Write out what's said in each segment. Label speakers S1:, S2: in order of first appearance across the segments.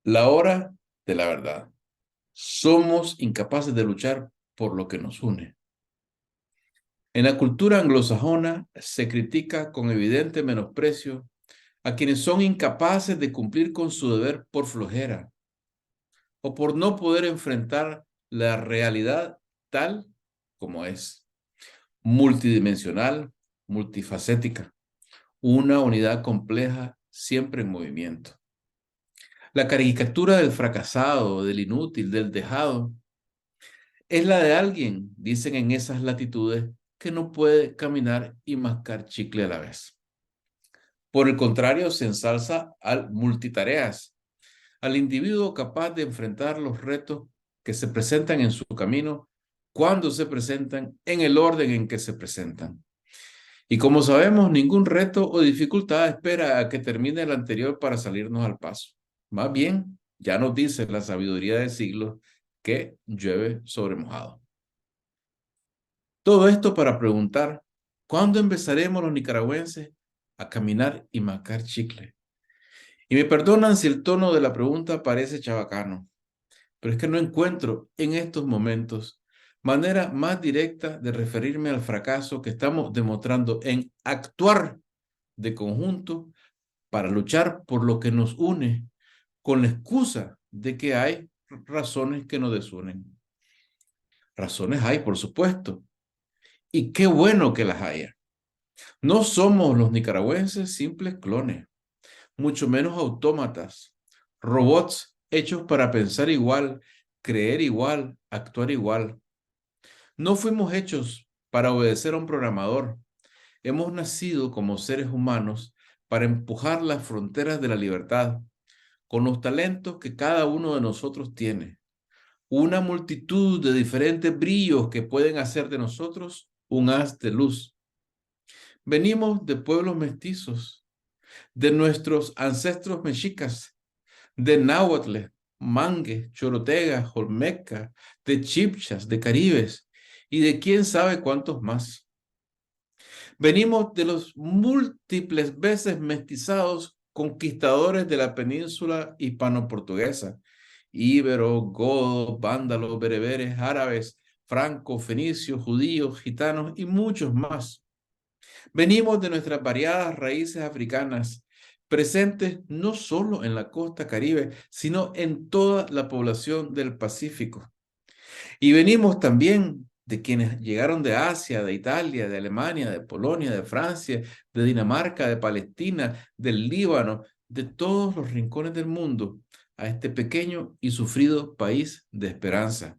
S1: La hora de la verdad. Somos incapaces de luchar por lo que nos une. En la cultura anglosajona se critica con evidente menosprecio a quienes son incapaces de cumplir con su deber por flojera o por no poder enfrentar la realidad tal como es, multidimensional, multifacética, una unidad compleja siempre en movimiento. La caricatura del fracasado, del inútil, del dejado, es la de alguien, dicen en esas latitudes, que no puede caminar y mascar chicle a la vez. Por el contrario, se ensalza al multitareas, al individuo capaz de enfrentar los retos que se presentan en su camino cuando se presentan en el orden en que se presentan. Y como sabemos, ningún reto o dificultad espera a que termine el anterior para salirnos al paso. Más bien, ya nos dice la sabiduría de siglos que llueve sobre mojado. Todo esto para preguntar, ¿cuándo empezaremos los nicaragüenses a caminar y mascar chicle? Y me perdonan si el tono de la pregunta parece chabacano, pero es que no encuentro en estos momentos manera más directa de referirme al fracaso que estamos demostrando en actuar de conjunto para luchar por lo que nos une, con la excusa de que hay razones que nos desunen. Razones hay, por supuesto, y qué bueno que las haya. No somos los nicaragüenses simples clones, mucho menos autómatas, robots hechos para pensar igual, creer igual, actuar igual. No fuimos hechos para obedecer a un programador. Hemos nacido como seres humanos para empujar las fronteras de la libertad con los talentos que cada uno de nosotros tiene. Una multitud de diferentes brillos que pueden hacer de nosotros un haz de luz. Venimos de pueblos mestizos, de nuestros ancestros mexicas, de náhuatl, mangue, chorotega, olmeca, de chipchas, de caribes y de quién sabe cuántos más. Venimos de los múltiples veces mestizados conquistadores de la península hispano-portuguesa, íberos, godos, vándalos, bereberes, árabes, francos, fenicios, judíos, gitanos y muchos más. Venimos de nuestras variadas raíces africanas, presentes no solo en la costa caribe, sino en toda la población del Pacífico. Y venimos también de quienes llegaron de Asia, de Italia, de Alemania, de Polonia, de Francia, de Dinamarca, de Palestina, del Líbano, de todos los rincones del mundo, a este pequeño y sufrido país de esperanza.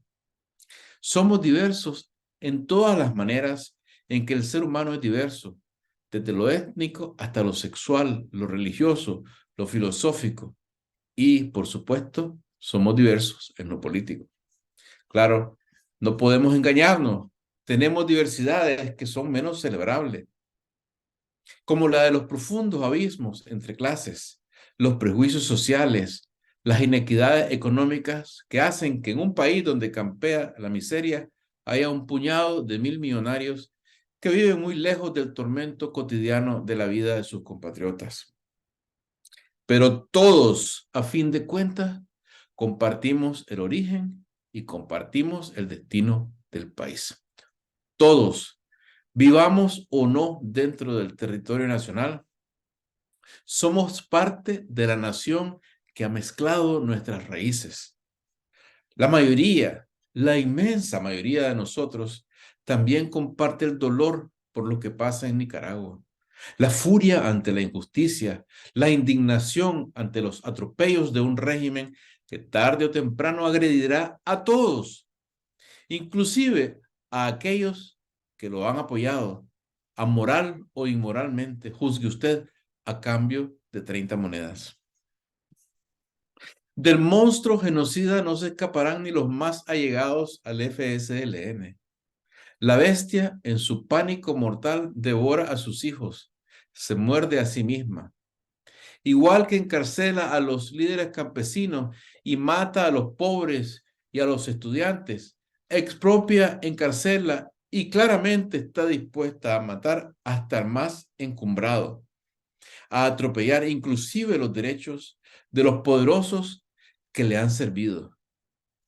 S1: Somos diversos en todas las maneras en que el ser humano es diverso, desde lo étnico hasta lo sexual, lo religioso, lo filosófico. Y, por supuesto, somos diversos en lo político. Claro, no podemos engañarnos. Tenemos diversidades que son menos celebrables, como la de los profundos abismos entre clases, los prejuicios sociales, las inequidades económicas que hacen que en un país donde campea la miseria haya un puñado de 1.000 millonarios que viven muy lejos del tormento cotidiano de la vida de sus compatriotas. Pero todos, a fin de cuentas, compartimos el origen y compartimos el destino del país. Todos, vivamos o no dentro del territorio nacional, somos parte de la nación que ha mezclado nuestras raíces. La mayoría, la inmensa mayoría de nosotros, también comparte el dolor por lo que pasa en Nicaragua. La furia ante la injusticia, la indignación ante los atropellos de un régimen que tarde o temprano agredirá a todos, inclusive a aquellos que lo han apoyado, amoral o inmoralmente, juzgue usted, a cambio de 30 monedas. Del monstruo genocida no se escaparán ni los más allegados al FSLN. La bestia, en su pánico mortal, devora a sus hijos, se muerde a sí misma. Igual que encarcela a los líderes campesinos y mata a los pobres y a los estudiantes, expropia, encarcela y claramente está dispuesta a matar hasta el más encumbrado, a atropellar inclusive los derechos de los poderosos que le han servido.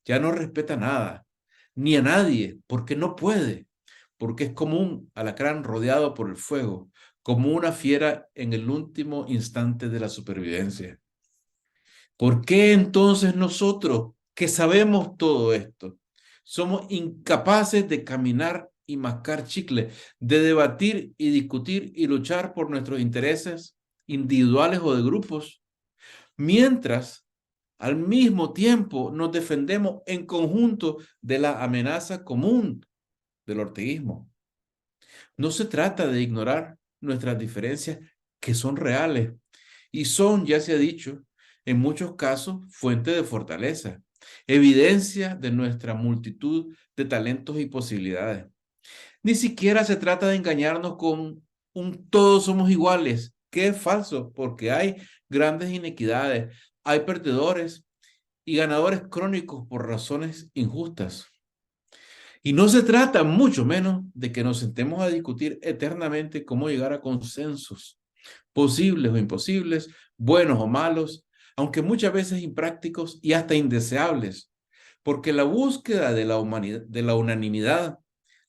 S1: Ya no respeta nada, ni a nadie, porque no puede, porque es como un alacrán rodeado por el fuego, como una fiera en el último instante de la supervivencia. ¿Por qué entonces nosotros, que sabemos todo esto, somos incapaces de caminar y mascar chicle, de debatir y discutir y luchar por nuestros intereses individuales o de grupos, mientras al mismo tiempo nos defendemos en conjunto de la amenaza común del orteguismo? No se trata de ignorar nuestras diferencias, que son reales y son, ya se ha dicho, en muchos casos fuente de fortaleza, evidencia de nuestra multitud de talentos y posibilidades. Ni siquiera se trata de engañarnos con un todos somos iguales, que es falso, porque hay grandes inequidades, hay perdedores y ganadores crónicos por razones injustas. Y no se trata mucho menos de que nos sentemos a discutir eternamente cómo llegar a consensos, posibles o imposibles, buenos o malos, aunque muchas veces imprácticos y hasta indeseables, porque la búsqueda de la humanidad, de la unanimidad,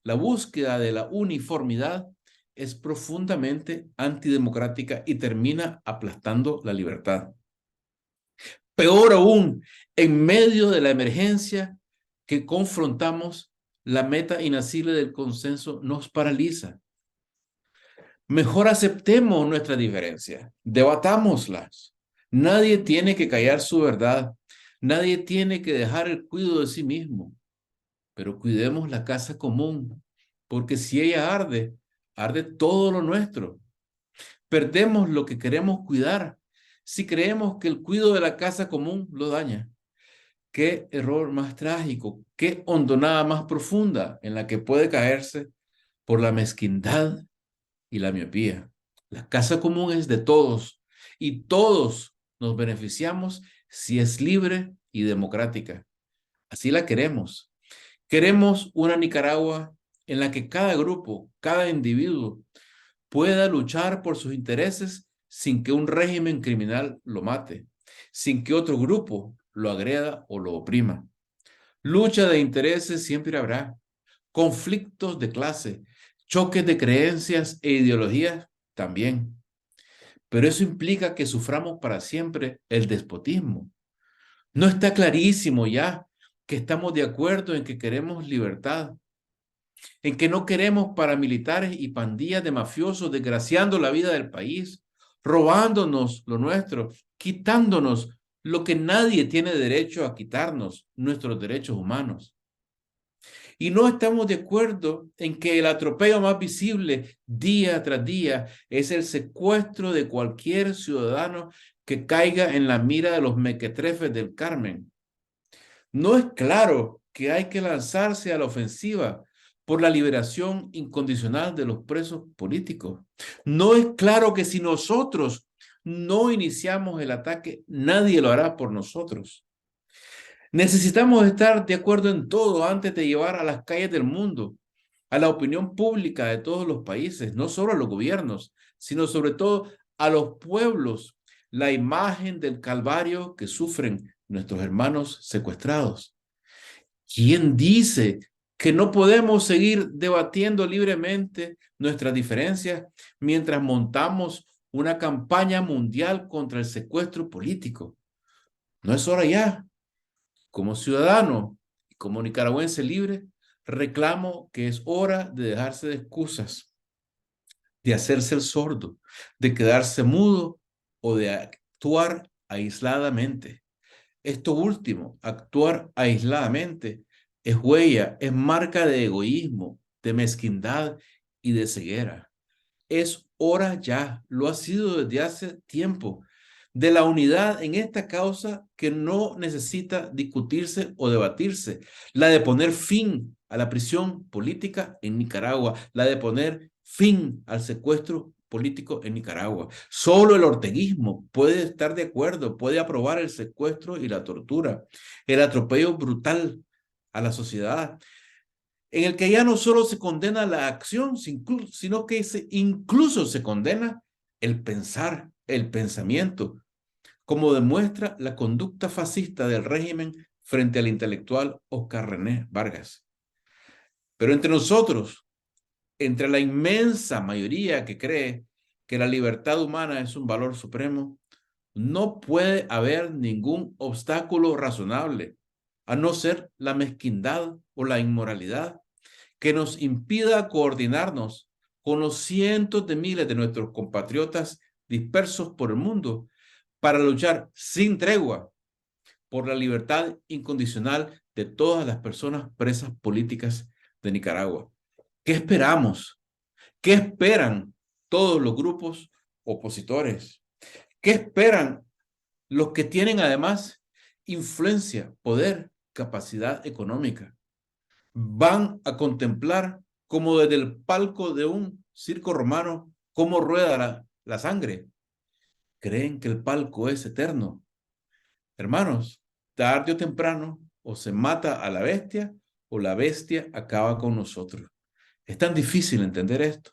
S1: la búsqueda de la uniformidad es profundamente antidemocrática y termina aplastando la libertad. Peor aún, en medio de la emergencia que confrontamos, la meta inacible del consenso nos paraliza. Mejor aceptemos nuestras diferencias, debatámoslas. Nadie tiene que callar su verdad, nadie tiene que dejar el cuidado de sí mismo, pero cuidemos la casa común, porque si ella arde, arde todo lo nuestro. Perdemos lo que queremos cuidar si creemos que el cuidado de la casa común lo daña. Qué error más trágico, qué hondonada más profunda en la que puede caerse por la mezquindad y la miopía. La casa común es de todos y todos nos beneficiamos si es libre y democrática. Así la queremos. Queremos una Nicaragua en la que cada grupo, cada individuo pueda luchar por sus intereses sin que un régimen criminal lo mate, sin que otro grupo lo agreda o lo oprima. Lucha de intereses siempre habrá, conflictos de clase, choques de creencias e ideologías también. Pero eso implica que suframos para siempre el despotismo. No está clarísimo ya que estamos de acuerdo en que queremos libertad, en que no queremos paramilitares y pandillas de mafiosos desgraciando la vida del país, robándonos lo nuestro, quitándonos lo que nadie tiene derecho a quitarnos, nuestros derechos humanos. Y no estamos de acuerdo en que el atropello más visible día tras día es el secuestro de cualquier ciudadano que caiga en la mira de los mequetrefes del Carmen. No es claro que hay que lanzarse a la ofensiva por la liberación incondicional de los presos políticos. No es claro que si nosotros no iniciamos el ataque, nadie lo hará por nosotros. Necesitamos estar de acuerdo en todo antes de llevar a las calles del mundo, a la opinión pública de todos los países, no solo a los gobiernos, sino sobre todo a los pueblos, la imagen del calvario que sufren nuestros hermanos secuestrados. ¿Quién dice que no podemos seguir debatiendo libremente nuestras diferencias mientras montamos una campaña mundial contra el secuestro político? ¿No es hora ya? Como ciudadano y como nicaragüense libre, reclamo que es hora de dejarse de excusas, de hacerse el sordo, de quedarse mudo o de actuar aisladamente. Esto último, actuar aisladamente, es huella, es marca de egoísmo, de mezquindad y de ceguera. Es hora ya, lo ha sido desde hace tiempo, de la unidad en esta causa que no necesita discutirse o debatirse, la de poner fin a la prisión política en Nicaragua, la de poner fin al secuestro político en Nicaragua. Solo el orteguismo puede estar de acuerdo, puede aprobar el secuestro y la tortura, el atropello brutal a la sociedad, en el que ya no solo se condena la acción, sino que incluso se condena el pensar, el pensamiento, como demuestra la conducta fascista del régimen frente al intelectual Oscar René Vargas. Pero entre nosotros, entre la inmensa mayoría que cree que la libertad humana es un valor supremo, no puede haber ningún obstáculo razonable, a no ser la mezquindad o la inmoralidad, que nos impida coordinarnos con los cientos de miles de nuestros compatriotas dispersos por el mundo para luchar sin tregua por la libertad incondicional de todas las personas presas políticas de Nicaragua. ¿Qué esperamos? ¿Qué esperan todos los grupos opositores? ¿Qué esperan los que tienen además influencia, poder, capacidad económica? ¿Van a contemplar como desde el palco de un circo romano cómo rueda la sangre? ¿Creen que el palco es eterno? Hermanos, tarde o temprano o se mata a la bestia o la bestia acaba con nosotros. Es tan difícil entender esto.